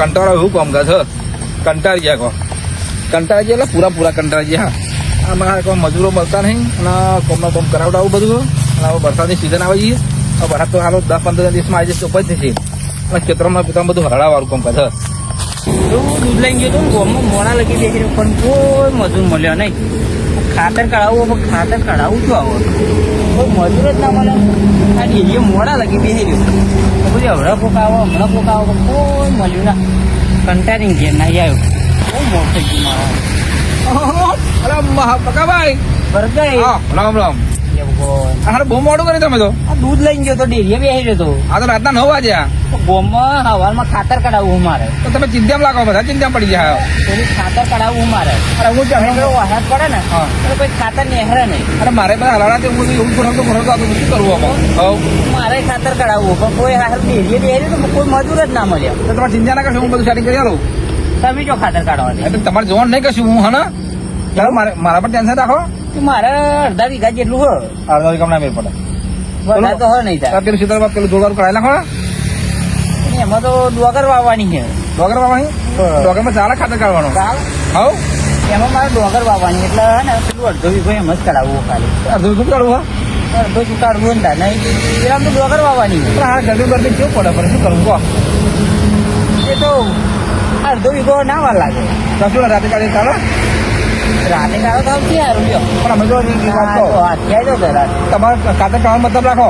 કંટાળો એવું કામ કરે કંટાળી ગયા કંટાળી ગયા એટલે પૂરા કંટાળી ગયા. હા અમારા કોઈ મજૂરો મળતા નહીં અને કોમનો કોમ કરાવડાવું બધું. અને હવે વરસાદની સિઝન આવી ગઈ. હવે વરસાદ તો હાલો 10-15 દિવસમાં આવી જશે ઉપજ થશે. અને ખેતરમાં બધું હરાવાળું કામ કરે. દૂધ લઈને ગયો તો ગોમમાં મોડા લગી બેસી રહ્યો પણ કોઈ મજૂર મળ્યો નહીં. ખાતર કાઢાવું ખાતર કાઢાવું છું આવો કોઈ મજૂર જ ના મળે. આ ડેરીએ મોડા લગી બેસી રહ્યો પછી હમણાં પોકાવો કોઈ મળ્યું ના. કંટાળીને ઘેર ના આવ્યો બહુ મોટ થઈ ગયું મારા. અરે પકાભાઈ બરગાઈ રામ રામ. હા બહુ મોડું કર્યું તમે તો. આ દૂધ લઈને ગયો તો ડેરીએ બેસી રહ્યો તો. આ તો રાતના 9 વાગ્યા. ગોમમાં હવારમાં ખાતર કાઢાવવું મારે. તો તમે ચિંતામાં લાગો બધા ચિંતામાં પડી જાય. પેલું ખાતર કાઢાવવું મારે. અરે હું વરસાદ પડે ને તો કોઈ ખાતર નેહરે નહીં. અરે મારે બધા હલાડા હું એવું ભરતો શું કરવું આમાં. મારે ખાતર કાઢાવવું પણ કોઈ હાર ડેરીએ બેસી તો કોઈ મજૂર જ ના મળ્યા. તો તમારે ચિંતા ના કરશો હું બધું સેટિંગ કરી આલું. તમે જો ખાતર કાઢવાની એટલે તમારે જોવાનું નહીં કશું હું હા ચાલો મારા પર ટેન્શન રાખો. મારે અડધા વીઘા જેટલું હો. અડધા વીઘા ના મેળ પડે વધારે તો હોય નહીં થાય. પેલું સીધા પેલું જોડવાનું કરાવી નાખો. એમાં તો ડોગર વાવવાની છે. ડોગર વાવવાની ડોગરમાં ચાલે ખાતર કાઢવાનું. હવ એમાં મારે ડોગર વાવવાની એટલે હે ને પેલું અડધો વીઘો એમ જ કાઢાવવું ખાલી. અડધો વીઘો કાઢવું અડધો શું કાઢવું ને નહીં એમ તો ડોગર વાવવાની. હા ગરમી કેવું પડે પણ શું કરવું કહો. એ તો અડધો વીઘો ના વાર લાગે. કશું રાતે કાઢી ચાલે. રાતે કાઢો તો આવતી યાર પણ અમે જો રાતે તમારે ખાતર કાઢવાનો મતલબ રાખો.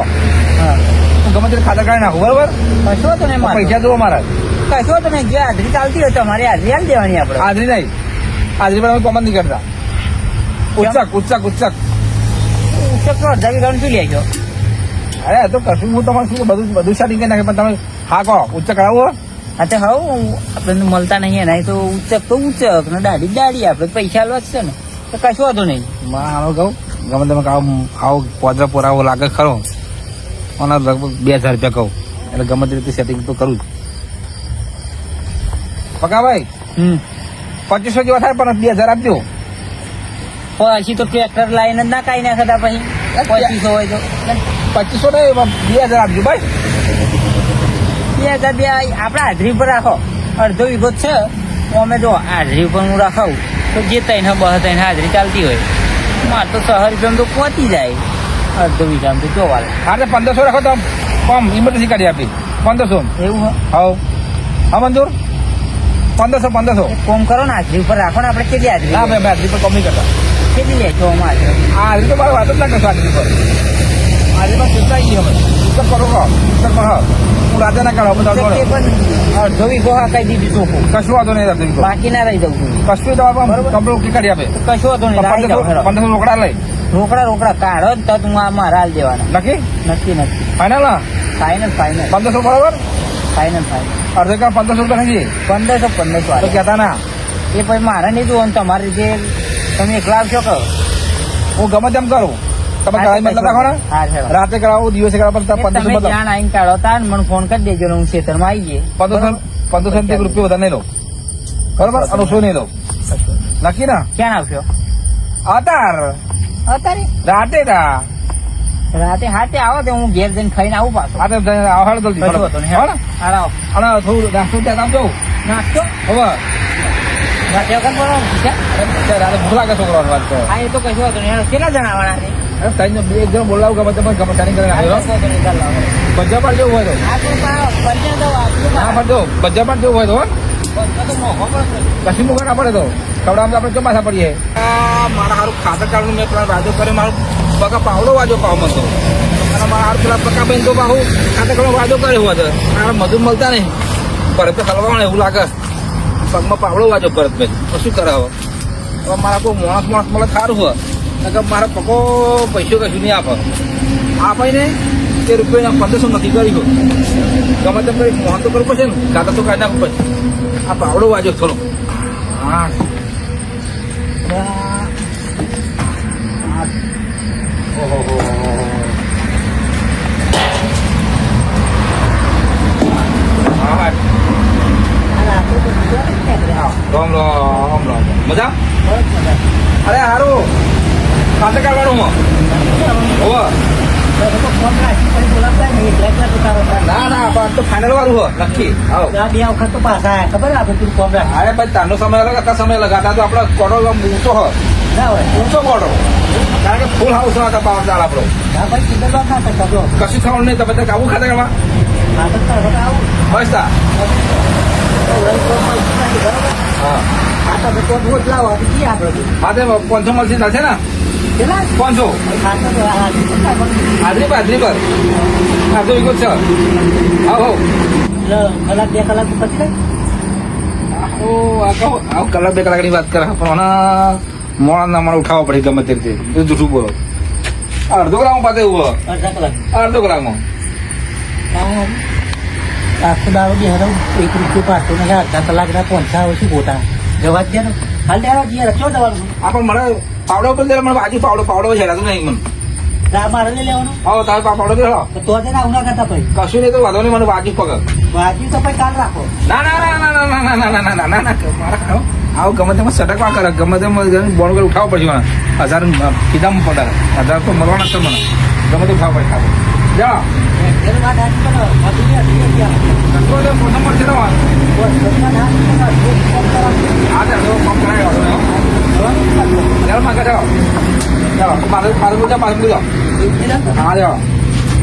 હા હું ગમે તે ખાતર કાઢી નાખું બરોબર. કશો તો નહીં પૈસા જુઓ મારા. કશો તો નહીં જે હાજરી ચાલતી હોય તમારે હાજરી આલી દેવાની આપણે. હાજરી નહીં હાજરી પર અમે કોમન નહીં કરતા. ઉચ્ચક ઉચ્ચક તો અડધા વીઘાનું શું લેજો. અરે તો કશું હું તમારે શું બધું સેટિંગ કરી નાખે પણ તમે હા કહો ઉચ્ચક કરાવો. હા તો હવ આપણે મળતા નહીં એના તો ઉચ્ચક તો ઉચ્ચક ને દાડી આપણે પૈસા લો છે ને તો કશું વાંધો નહીં. આવો કહું ગમે તમે આવો પોદરા પોરાવો લાગે ખરો અને લગભગ 2000 રૂપિયા કહું એટલે ગમે તે રીતે સેટિંગ તો કરું જ. પકાભાઈ 2500 જેવા થાય પણ 2000 આપજો. પછી તો ટ્રેક્ટર લાઈને જ ના કાઢી નાખતા પછી 2500 હોય તો 2500 નહીં 2000 આપજો ભાઈ. 2000 આપડે હાજરી પર રાખો. અડધો વીઘો જ છે અમે જો હાજરી પર હું રાખાવું તો જે 3 હાજરી ચાલતી હોય મારે તો 6 રૂપિયા તો પહોંચી જાય. અડધો વીઘામાં તો જોવા હા તો 1500 રાખો તો કમ ઇમરજન્સી કાઢી આપી 1500. એવું હા મંજૂર 1500. કોમ કરો ને હાજરી ઉપર રાખો ને આપણે કેટલી હાજરી. ના ભાઈ હાજરી પર કમ નહીં કરતા. કેટલી લેશો અમારે હાજરી તો મારે વાત જ ના કરશો. હાજરી પર ચિંતા આવી ગઈ અમે ઉત્તર કરો હું રાજા ના કાઢો અડધો વીઘો હાકાઈ દીધી ચોખ્ખું. કશું વાંધો નહીં અડધો વીઘો બાકી ના રહી જવું કશું કમ્પ્લીટ કાઢી આપે. કશું વાંધો નહીં. 1500 રોકડા લઈ રોકડા કાઢો જ તો તું મારા હાલ દેવાના. નક્કી ફાઈનલ ફાઈનલ 1500 બરાબર ફાઈનલ અડધો કામ 1500 રૂપિયા થઈ 1500 તો કહેતા ના એ પછી મારે નહીં જોવાનું તમારી રીતે તમે એકલા આવશો કહો હું ગમે તેમ કરું. તમે કરાવી મતલબ રાખો ને રાતે કરાવો દિવસે કરાવો તમે જાણ આવીને કાઢો તાર મને ફોન કરી દેજો હું ખેતરમાં આવી જઈએ. 1500 રૂપિયા વધારે નહીં લો બરોબર અને શું નહીં લો નક્કી ના. ક્યાં આવશો અત્યારે રાતે હાથે આવો તો હું ઘેર જઈને ખાઈને આવું પાછું. આવો જલ્દી અને થોડું નાસ્તો ત્યાં આપજો. નાસ્તો હવે રાતે વગર બોલો રાતે ભૂખ લાગે છોકરા વાત કરો. હા એ તો કશું હતું નહીં. કેટલા જણ આવવાના છે. એક જણ બોલાવું ગમે તમે ગમે સારી કરીને બજાર પર જેવું હોય તો હા જો બજાર પર જેવું હોય તો કશું મુખા ના પડે તો કપડા આપણે ચોમાસા પડીએ. મારા સારું ખાતર કાઢવાનું મેં પેલા વાજો કર્યો મારું પગા પાવડો વાજો પાવ મતો અને મારા હારું પેલા પકા બેન તો પાહું ખાતર કાઢવાનો વાજો કર્યો હતો. મારા મજૂર મળતા નહીં ભરત તો હલવા એવું લાગે પગમાં પાવડો વાજો ભરત ભાઈ તો શું કરાવો. હવે મારા કોઈ માણસ મળે સારું હોય મારા પકો પૈસો કશું નહીં આપે ને તે રૂપિયા 1500 નથી કર્યું. ગમે તેમ કરી મોહન તો કરવું પડશે ને ખાતર તો કાઢી નાખવું પડશે. આ પાવડો વાજો થોડો હા રામ મજા. અરે હારું ખાતર કાઢવાનું ફોન રાખી પછી બોલાવતા નહીં એટલે ઉતારો ના ના પણ તો ફાઇનલ વાળું હો નક્કી આવો બે વખત તો પાછા આયા ખબર આપણે તું ફોન રાખ અરે ભાઈ તારનો સમય અલગ હતા સમય અલગ હતા તો આપણો કોડો ઊંચો હોય ના હોય ઊંચો કોડો કારણ કે ફૂલ હાઉસ હતા પાવર ચાલ આપણો હા ભાઈ કિંમત વાત ના કરતા જો કશું થવાનું નહીં તમે આવું ખાતા એમાં આદત કરવા આવું બસ તા હા આ તો તો ભોજ લાવો તો કી આપણે હા તે 500 મળશે થશે ને કેટલા 500 ખાતા તો હાજરી પર હા તો ઈકો છે હા હો કલાક 2 કલાક પછી લે આવું કલાક 2 કલાકની વાત કરે પણ મોડા ના મને ઉઠાવવા પડે ગમે તે રીતે જૂઠું બોલો અડધો કલાકમાં પાસે એવું અડધા કલાક અડધો કલાકમાં આખો દાડો બે હજાર 1 રૂપિયો પાડતો ને અડધા કલાકના 500 ઓછી ગોટા જવા દે ને હાલ દેવા દે રચો દેવાનું આ પણ મને પાવડો પર મને બાજુ પાવડો છેડાતું નહીં મને મારે લઈ લેવાનું હા તારે પાવડો દે તો તો તેને આવું ના કરતા ભાઈ કશું નહીં તો વાંધો નહીં મને બાજુ પકડ બાકી તો ભાઈ કાલ રાખો ના ના ના ના ના ના ના ના ના ના ના મારા ખાઓ આવું ગમે તેમાં સટકવા કરે ગમે તેમ બોન કરી ઉઠાવવો પડશે મને 1000 કીધામાં પડે 1000 તો મળવાના છે મને ગમે તે ઉઠાવવા પડે ખાવ જા એની વાત આજી પણ મજૂરી હતી ગયા કશો તો ફોન નંબર છે તમારો હા તો ફોન કરાયો ચાલો માંગે જાઓ ચાલો મારે પૂછા પાછું પૂછો હા જાઓ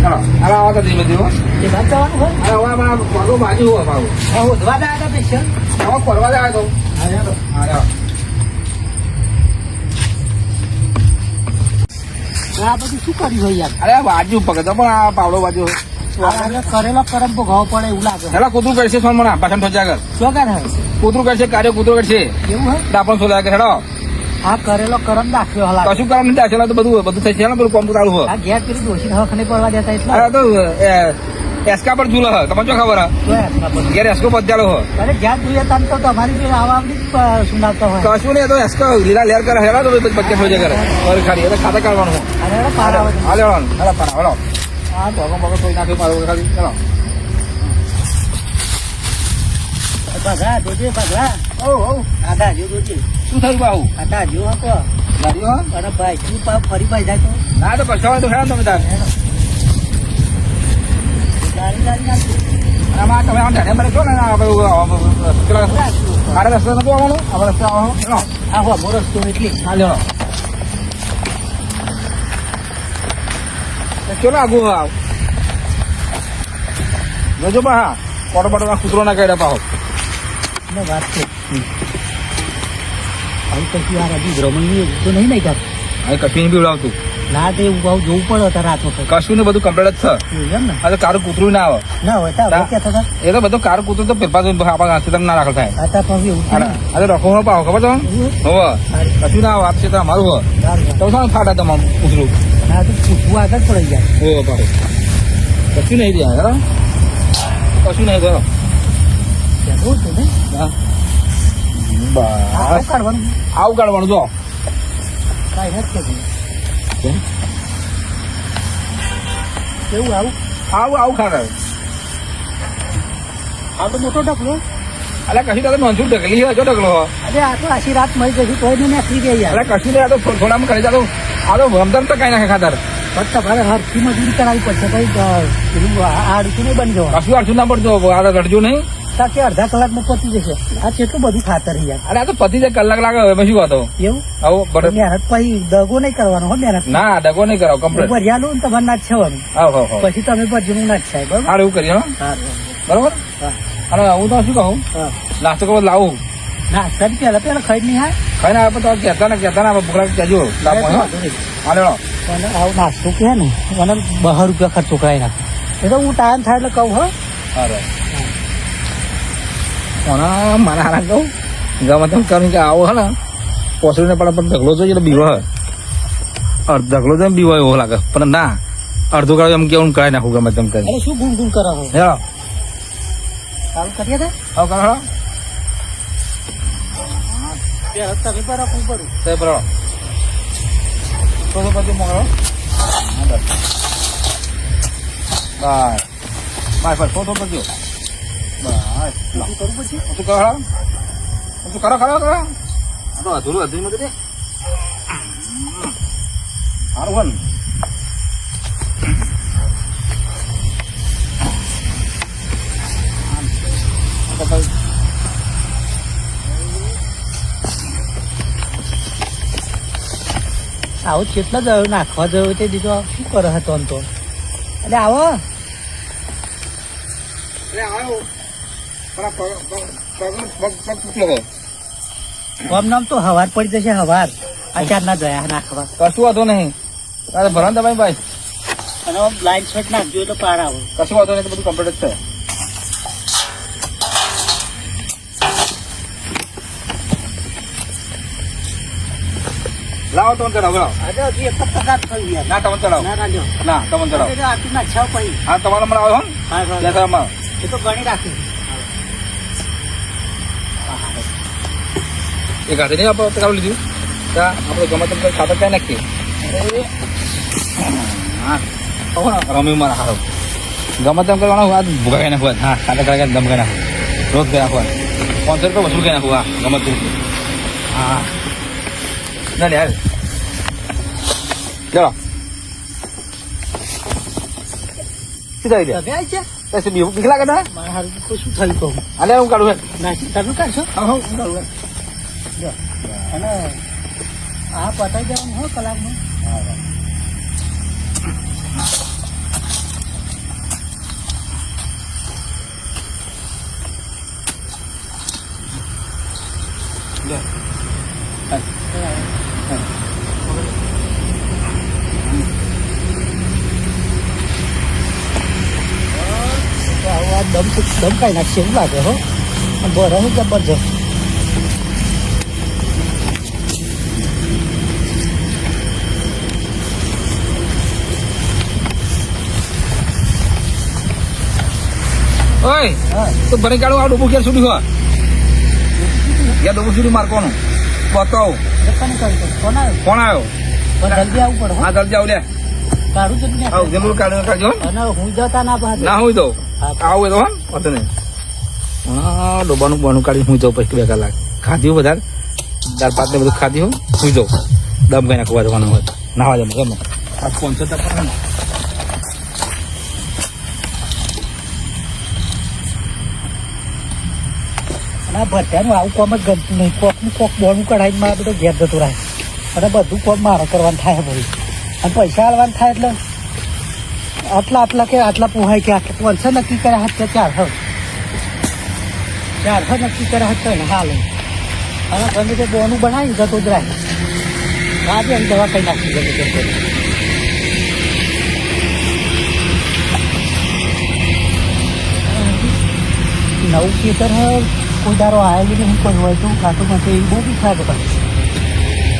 ચાલો હવે આવો તો ધીમે ધીમે એ વાત જવાનું હોય હવે અમારા પગો બાજુ હોય પાછું હોદવા દા હતા પેશિયલ હવે ફરવા જાય તો હા જાઓ હા જાઓ આ બધું શું કર્યું હોય યાર અરે બાજુ પકડતો પણ આ પાવડો બાજુ કરેલો કરમ તો ઘાવ પડે એવું લાગે હેલા કૂતરું કરશે ફોન મને પાછળ ઠોચા કર શું કરે કૂતરું કરશે કાર્ય કૂતરું કરશે એવું હોય ડાપણ શોધા કે હેડો આ કરેલો કરમ દાખ્યો હલા કશું કામ નથી આશેલા તો બધું થશે ને પેલું કોમ તો તારું હોય આ ઘેર કરી દોષી હક નહીં પડવા દેતા એટલે અરે તો એસકા પર ઝૂલો હ તમને શું ખબર હ ઘેર એસકો બધાલો હ અરે જ્યાં જોઈએ તાન તો તમારી જે આવામની સુનાવતો હોય કશું નહીં તો એસકો લીલા લેર કરે હેલા તો બચ્ચે ઠોચે કરે ઓર ખાલી એટલે ખાતા કાઢવાનું હોય અને એનો પાર આવે હા લેવાનું હેલા પાણા હેલો હા ભગો ભગો કોઈ નાખ્યું મારું ખાલી હેલો પગલા જોજે પગલા ઓ ઓ આધા જો જોજે શું થયું બાહુ આધા જો હકો ગાડીઓ અને ભાઈ તું પાપ ફરી ભાઈ જાય તો ના તો કશો હોય તો હેલો તમે તાર ગાડી ગાડી નાખી આમાં તમે આમ ઢાળે મને છો ને મારે રસ્તો નથી આવવાનો આ રસ્તે આવવાનો હેલો આ હો મોરસ તો એટલી હા લેવાનો ચલો આગું આવ જોજો બા હા કોટો બાટો કૂતરો ના કાઢ્યા પાહો ને વાત છે આવું કશું યાર હજી ભ્રમણની તો નહીં નહીં કર અહીં કશું નહીં બીવડાવતું ના તે એવું ભાવ જોવું પડે તારા રાતો કશું ને બધું કમ્પ્લીટ જ છે એમ ને આ તો કારું કૂતરું ના આવે ના હોય તાર ક્યાં થતા એ તો બધું કારું કૂતરું તો પેપા આપણા હાથે ના રાખલ થાય આ તાર પછી એવું થાય આ તો રખો પાવો ખબર તમે હોવ કશું ના આવે આપશે તો અમારું હોય તો શું ફાટા તમારું કૂતરું ના તો પૂછવું આગળ પડી જાય હો પાહો કશું નહીં રહ્યા હેરો કશું નહીં કરો કેવું છે ને હા આ બસ કાઢવાનું આવું કાઢવાનું જો કાંઈ નથી કેવું આવું આવું ખાડે આ તો મોટો ઢગલો અરે કશું તો નોંધું ઢગલી હોય જો ઢગલો હોય અરે આ તો આશી રાત મળી જશે તોય નહીં નાખી દે યાર અરે કશું નહીં આ તો થોડામાં કરી જાતો આ તો રમદમ તો કઈ નાખે ખાતર પણ તમારે હરથી મજૂરી કરાવવી પડશે ભાઈ પેલું આડું નહીં બની જવાનું કશું અડધું ના પડતો આ તો રડજો નહીં તાકે અડધા કલાકમાં પતી જશે આ કેટલું બધું ખાતર યાર અરે આ તો પતિ જાય કલાક લાગે હવે શું વાતો એવું આવો બરાબર મહેનત પછી દગો નહીં કરવાનો હો મહેનત ના ડગો નહીં કરાવ કમ્પ્લીટ ભર્યાલું ને તમારે નાચ છવાનું આવ હો હો પછી તમે ભરજનું નાચ થાય બરાબર સારું એવું કરીએ હો બરોબર હા અને હું તો શું કહું હા નાસ્તો કરવા લાવું નાસ્તા પેલા ખાઈ નહીં હા ખાઈ ને આપણે તો કહેતા ને ભૂખલા કહેજો હાલો અને આવું નાસ્તો કે ને મને 2 રૂપિયા ખર્ચો કરાવી નાખે એ તો હું ટાઈમ થાય એટલે કહું હો અરે મને હારા કહું ગમે તેમ કરું કે આવો હે ને પોસડીને પણ ઢગલો જોઈએ એટલે બીવો હે ઢગલો તો એમ બીવો એવો લાગે પણ ના અડધો કાળો એમ કેવું કરાવી નાખું ગમે તેમ કરી અરે શું ગુણ ગુણ કરો છો હેલો ચાલુ કરીએ તે આવો કરો હેલો તમે બરાબર પડું તે બરાબર તો પછી મોકલો બસ બસ ફોટો કરજો બસ શું કરવું પછી શું કરો હેલો શું કરો કરો કરો આ તો અધૂરું નથી સારું હોય ને આવો કેટલા જ નાખવા જયો તે દીધો શું કરે હતો આમ તો એટલે આવો એટલે આવ્યો પેલા પગ મૂકો. આમ નામ તો હવાર પડી જશે હવાર આ ચાર ના જયા નાખવા કશું વાંધો નહીં તારે ભરણ દબાઈ ભાઈ અને લાઈન શર્ટ નાખજો એટલે પાર આવો કશું વાંધો નહીં તો બધું કમ્પ્લીટ જ છે. લાવો તમને ચડાવો લાવો. આજે હજી એક જ ટકા જ થયું યાર ના તમને ચડાવો ના રાજો ના તમને ચડાવો આટલું નાખ્યા પછી હા તમારા મને આવ્યો હો હા ને હા તમારે એ તો ગણી રાખી એ ગાડી નહીં આપણે કાઢી લીધું ત્યાં આપણે ગમે તેમ ખાતર ક્યાં નાખીએ હા રમી મારા હારો ગમે તેમ કરવાનું આ ભૂગા કઈ નાખવા હા ખાતર કાઢી દમ કઈ નાખવું રોજ કઈ નાખવા 500 રૂપિયા વસૂલ કઈ નાખવું હા ગમે તેમ હા ના યાર ચલો શું થઈ ગયા તમે છે પછી બીકલા કાઢા મારા હારું તો શું થયું કહું અલે હું કાઢું નાખી તમે કાઢશો હા હું કાઢું જો અને આ પતાઈ જવાનું હો કલાકમાં દમ કાઢી નાખશે એવું લાગે હો બરાબર જબરજસ્ત ઓય હા તો ભરી કાઢું આ ડૂબું ક્યાં સુધી હોય યા ડૂબું સુધી મારવાનું બતાવો દુકાને કરી કોણ આવ્યો કોણ આવ્યો પણ જલ્દી આવવું પડે હો હા જલ્દી આવ લે કાઢું જલ્દી આવ જરૂર કાઢજો અને હું જતા ના બહાર ના હોય તો હા. આવું હોય તો હા વાંધો નહીં હા ડોબાનું બનું કાઢી હું જાઉં પછી 2 કલાક ખાધ્યું વધારે દાળ ભાત ને બધું ખાધ્યું હું જાઉં દમ કઈ નાખવા જવાનું હોય નાવા જવાનું ગમે આ 500 ટકા ને અને આ ભટ્ટાનું આવું કોમ જ ગમતું નહીં કોકનું કોક બોનું કઢાઈને મારા બધો ઘેર જતું રહે અને બધું કોમ મારે કરવાનું થાય બધું અને પૈસા આલવાનું થાય એટલે આટલા કે આટલા પોહાય કે આટલા 500 નક્કી કર્યા હાથ કે 400 નક્કી કર્યા હાથ ને હાલ અને ગમે તે બોનું બનાવી જતો જ રહે આ બી દવા કઈ નાખી ગમે તેમ કરી નવું ખેતર કોઈ દારો આવેલી નહીં કોઈ હોય તો કાંટો માટે એ બહુ બી થાય બધા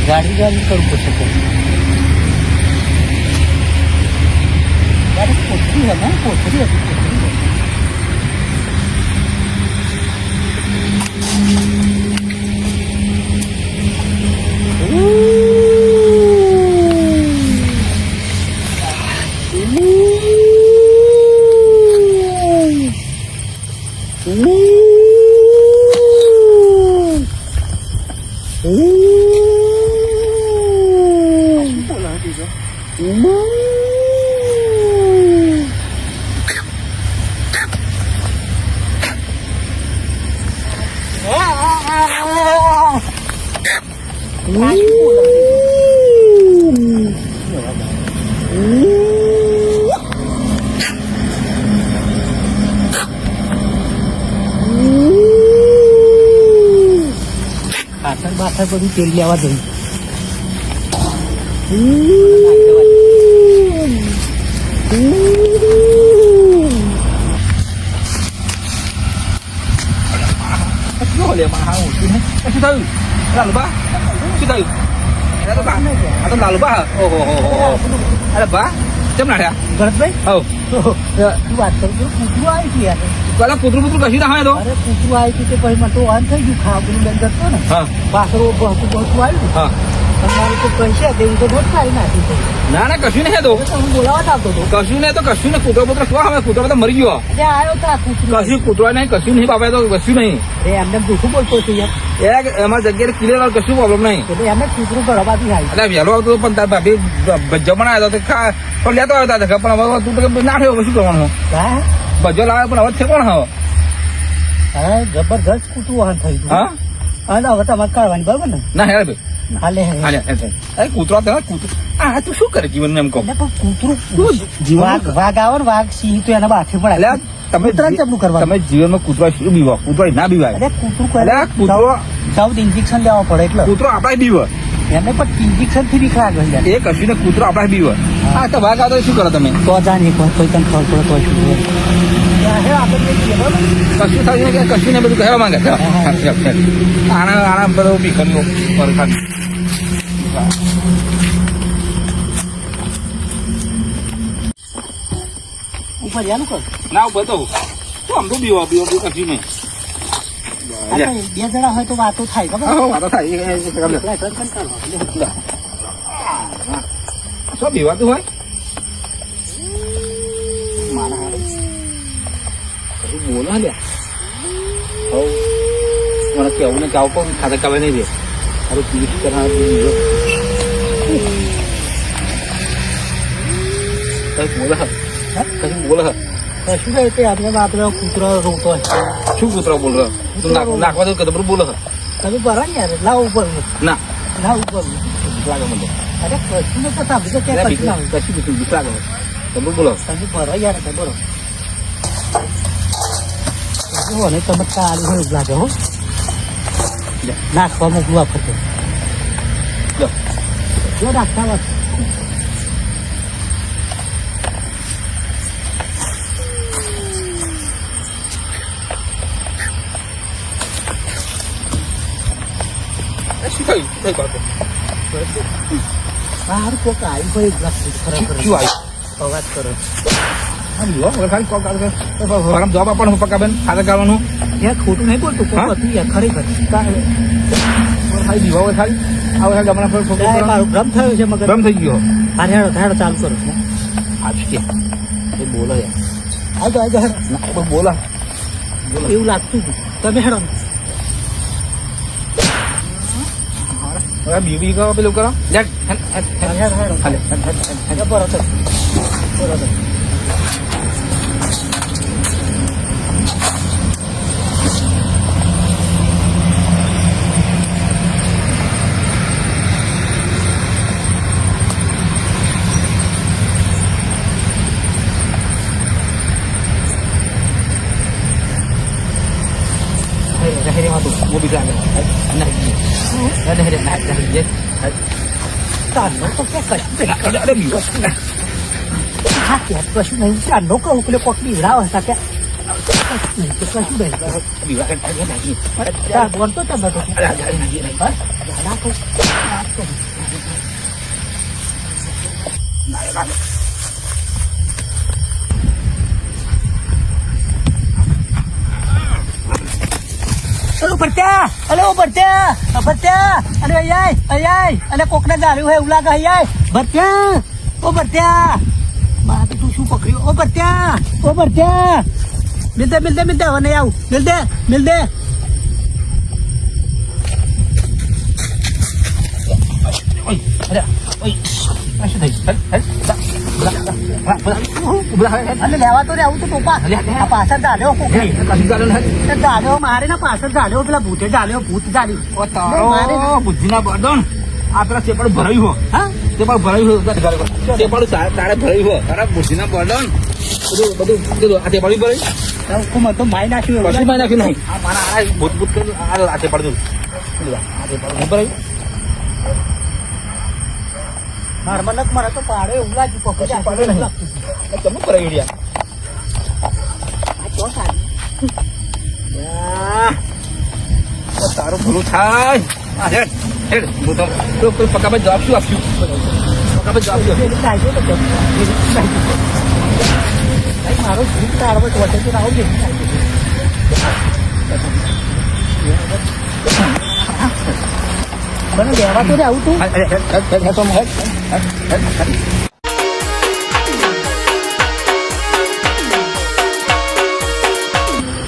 ગાડી કરવું પડશે ગાડી કોથરી હે ને કોથરી હતી કોથરી ખાતર બાતર બધું તેલ લેવા જોઈએ શું લે માં હા શું થયું લાલુબા શું થયું આ તો લાલુબા ઓહો અરે બા કેમ નાઠ્યા ભરતભાઈ હવ તું વાત કરું છું કૂતરું આવી છે યાર પેલા પુતરું કશું ના હોય તો અરે કૂતરું આવી છે તે પછી મને તો વાન થઈ ગયું ખાવાનું લઈને જતો ને હા પાછળ બહતું આવ્યું હા અને મારે તો પૈસા દેવું તો બહુ સારી નાખી છે ના ના કશું નહીં તો તો હું બોલાવા જ આવતો હતો કશું નહીં તો કશું ને કૂતરો પુત્ર શું હવે કૂતરો તો મરી ગયો એટલે આવ્યો તો આ કૂતરું કશું કૂતરો નહીં કશું નહીં બાપા તો કશું નહીં અરે એમને જૂઠું બોલતો છે યાર એમાં જગ્યાએ ક્લિયર કશું પ્રોબ્લેમ નહીં એટલે એમને કૂતરું ગળવાથી આવી એટલે વહેલો આવતો પણ તાર ભાભી જમણ આવ્યો તો પણ લેતો આવ્યો તા પણ હવે તું તો ના થયો શું કરવાનું હા ભજો લાવે પણ હવે છે કોણ હવે હા જબરદસ્ત કૂતરું વાહન થઈ ગયું હા અને હવે તમારે કાઢવાની બરોબર ને ના હેડ ભાઈ હાલે હાલે અરે કૂતરો તો કૂતરો આ તું શું કરે જીવન એમ કહું એટલે પણ કૂતરું વાઘ આવે ને વાઘ સિંહ તો એના બાથે પણ એટલે તમે કૂતરાને ચમનું કરવાનું તમે જીવનમાં કૂતરો શું બીવો કૂતરો ના બીવાય અરે કૂતરું એટલે આ કૂતરો સાઉથ ઇન્જેક્શન લેવા પડે એટલે કૂતરો આપણા બીવો એમને પણ ઇન્જેક્શન થી બીક લાગે છે એ કશું ને કૂતરો આપણા બીવો હા તો વાઘ આવતો શું કરો તમે તો જાણ એક વાર કોઈ તને ખબર પડે તો શું હે આપણે જઈએ બરોબર કશું થયું ને કે કશું ને બધું કહેવા માંગે છે આના બધો બીકરીઓ પરખાન ઉપર જાનું કર ના બતાવું તો આમ તો બીવો કશું નહીં આ તો બે જણા હોય તો વાતો થાય ખબર વાતો થાય શું બીવાતું હોય બોલો લે મને કેવું ને ગાવ પણ ખાતા કવે નહીં દે મારું પીટ કશું બોલે શું કહે તે આપણે કૂતરો રોતો હોય શું કૂતરો બોલ રહ્યો તું નાખવા દઉં કે તમારું બોલે તમે બરો ને યાર લાવ ઉપર ના લાવ ઉપર લાગે મને અરે કશું ને પતા બીજું ક્યાં કશું ના હોય કશું બીજું બીક લાગે તમે બોલો તમે બરો યાર તમે બરો અને તમે કાળી હોય એવું લાગે હો નાખવા મોકલું આ ફરતે જો નાખતા વાત શું થયું કઈ બાબત બહાર કોક આવી હોય એવું લાગતું ખરેખર શું આવ્યું અવાજ કરો જવાબ આપવાનું પકાબેન ખાતા કરવાનું યાર ખોટું નહીં બોલતું કોક હતું યાર ખરેખર ખાલી દીવા હોય ખાલી આવે ગમણા પર મારું ભ્રમ થયો છે મગર ગરમ થઈ ગયો હારે હેડો ચાલુ કરો આજ કે એ બોલો યાર આવજો હેડો ના બોલા એવું લાગતું હતું તમે હેડો હવે બીબી કહો પેલું કરો બરોબર वो भी नहीं તો ક્યાં કશું अरे बीवा હા ત્યાં કશું નહીં ચાંદો કહું પેલો કોક બીવડાવે હતા કે કશું નહીં बीवा બોલતો તમે તો ભરત્યા અરે અહીંયા અને કોકને જાળ્યું હોય એવું લાગે અહીંયા ભરત્યા મારે તું શું પકડ્યું ઓ ભરત્યા મિલતે હવે નહીં આવું મિલતે અને લેવા તો રે આવું તો ટોપા આ પાછળ ડાલ્યો ડાલ્યો મારે ના પાછળ ડાલ્યો પેલા ભૂત ડાલ્યું બુદ્ધિ ના બદન આ પેલા ચેપડ ભરાયું હો હા ચેપડ ભરાયું ચેપડ તારે ભરાયું હો તારા બુદ્ધિ ના બદન બધું આ ચેપડી ભરાયું મને તો મારી નાખ્યું કશું માં નાખ્યું નહીં આ મારા આ ભૂત કર્યું આ ચેપડ દઉં આ ચેપડ ભરાયું મને તો પાડે એવું લાગ્યું પકડ્યા પાડે નહીં. તમે ભરાયું યાર તારું ભૂલું થાય હેડ હું તો પકામાં જવાબ શું આપ્યું પકામાં જવાબ શું મારો ભૂત તારો વચ્ચે આવું છે મને લેવા તો આવું તું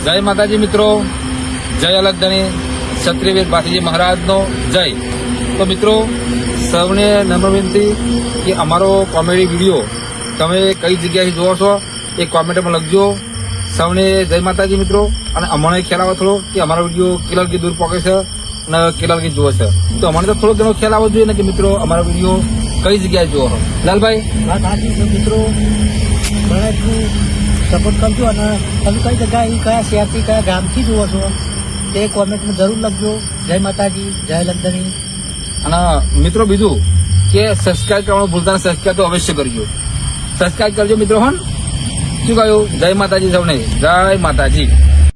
જય માતાજી મિત્રો જય અલગધણી ક્ષત્રિયવીર ભાતીજી મહારાજનો જય તો મિત્રો સૌને નમ્ર વિનંતી કે અમારો કોમેડી વિડીયો તમે કઈ જગ્યાએથી જોવો છો એ કોમેન્ટમાં લખજો સૌને જય માતાજી મિત્રો અને અમને ખ્યાલ આવે થોડો કે અમારો વિડીયો કેટલા દૂર પહોંચે છે અને કેટલા વાગે જુઓ છે તો અમારે તો થોડો ઘણો ખ્યાલ આવવો જોઈએ ને કે મિત્રો અમારો વિડીયો કઈ જગ્યાએ જુઓ છો. લાલભાઈ વાત સાચી છે મિત્રો, બને એટલું સપોર્ટ કરજો અને તમે કઈ જગ્યાએ કયા શહેરથી કયા ગામથી જુઓ છો તે કોમેન્ટમાં જરૂર લખજો. જય માતાજી, જય લંડની. અને મિત્રો બીજું કે સબસ્ક્રાઇબ કરવાનું ભૂલતા નહીં, સબસ્ક્રાઇબ તો અવશ્ય કરજો. સબસ્ક્રાઇબ કરજો મિત્રો. હન શું કહ્યું? જય માતાજી સૌને, જય માતાજી.